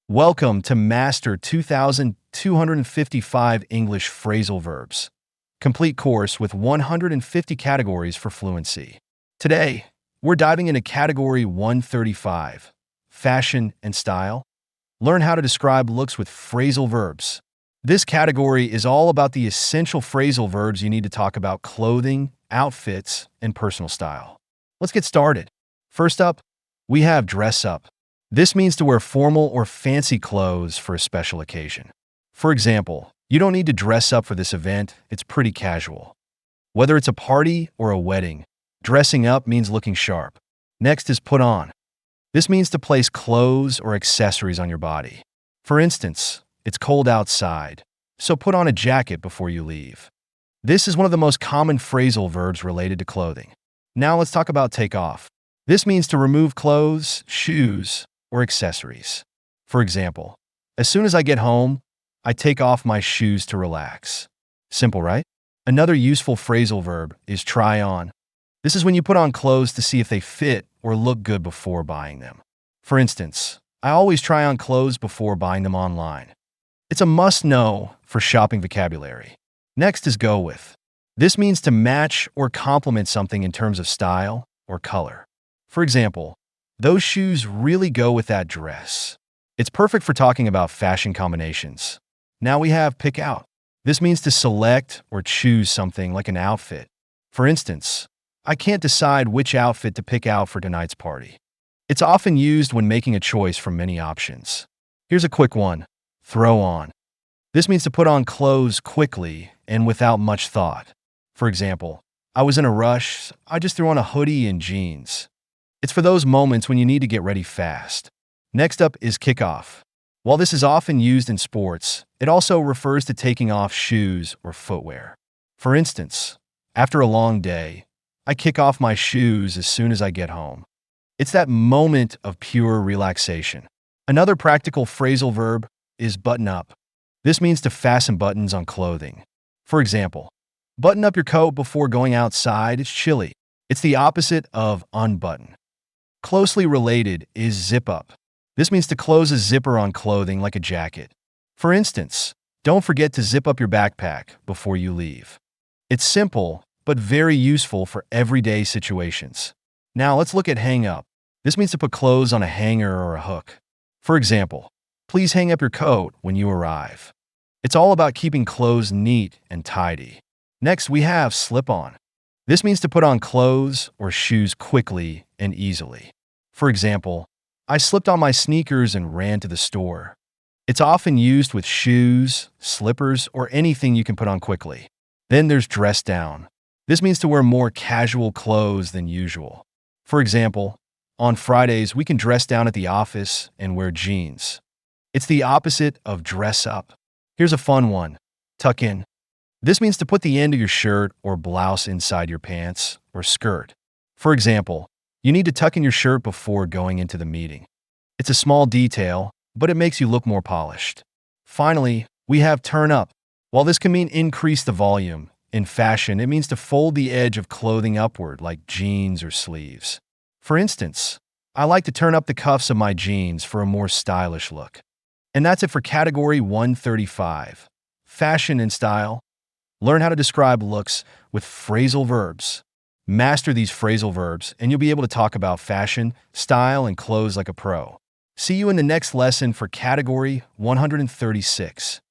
Welcome to Master 2255 English Phrasal Verbs, complete course with 150 categories for fluency. Today, we're diving into category 135, fashion and style. Learn how to describe looks with phrasal verbs. This category is all about the essential phrasal verbs you need to talk about clothing, outfits, and personal style. Let's get started. First up, we have dress up. This means to wear formal or fancy clothes for a special occasion. For example, you don't need to dress up for this event, it's pretty casual. Whether it's a party or a wedding, dressing up means looking sharp. Next is put on. This means to place clothes or accessories on your body. For instance, it's cold outside, so put on a jacket before you leave. This is one of the most common phrasal verbs related to clothing. Now let's talk about take off. This means to remove clothes, shoes, or accessories. For example, as soon as I get home, I take off my shoes to relax. Simple, right? Another useful phrasal verb is try on. This is when you put on clothes to see if they fit or look good before buying them. For instance, I always try on clothes before buying them online. It's a must-know for shopping vocabulary. Next is go with. This means to match or complement something in terms of style or color. For example, those shoes really go with that dress. It's perfect for talking about fashion combinations. Now we have pick out. This means to select or choose something like an outfit. For instance, I can't decide which outfit to pick out for tonight's party. It's often used when making a choice from many options. Here's a quick one. Throw on. This means to put on clothes quickly and without much thought. For example, I was in a rush, I just threw on a hoodie and jeans. It's for those moments when you need to get ready fast. Next up is kick off. While this is often used in sports, it also refers to taking off shoes or footwear. For instance, after a long day, I kick off my shoes as soon as I get home. It's that moment of pure relaxation. Another practical phrasal verb is button up. This means to fasten buttons on clothing. For example, button up your coat before going outside, it's chilly. It's the opposite of unbutton. Closely related is zip up. This means to close a zipper on clothing like a jacket. For instance, don't forget to zip up your backpack before you leave. It's simple, but very useful for everyday situations. Now let's look at hang up. This means to put clothes on a hanger or a hook. For example, please hang up your coat when you arrive. It's all about keeping clothes neat and tidy. Next, we have slip on. This means to put on clothes or shoes quickly and easily. For example, I slipped on my sneakers and ran to the store. It's often used with shoes, slippers, or anything you can put on quickly. Then there's dress down. This means to wear more casual clothes than usual. For example, on Fridays, we can dress down at the office and wear jeans. It's the opposite of dress up. Here's a fun one. Tuck in. This means to put the end of your shirt or blouse inside your pants or skirt. For example, you need to tuck in your shirt before going into the meeting. It's a small detail, but it makes you look more polished. Finally, we have turn up. While this can mean increase the volume, in fashion it means to fold the edge of clothing upward like jeans or sleeves. For instance, I like to turn up the cuffs of my jeans for a more stylish look. And that's it for category 135, fashion and style. Learn how to describe looks with phrasal verbs. Master these phrasal verbs, and you'll be able to talk about fashion, style, and clothes like a pro. See you in the next lesson for category 136.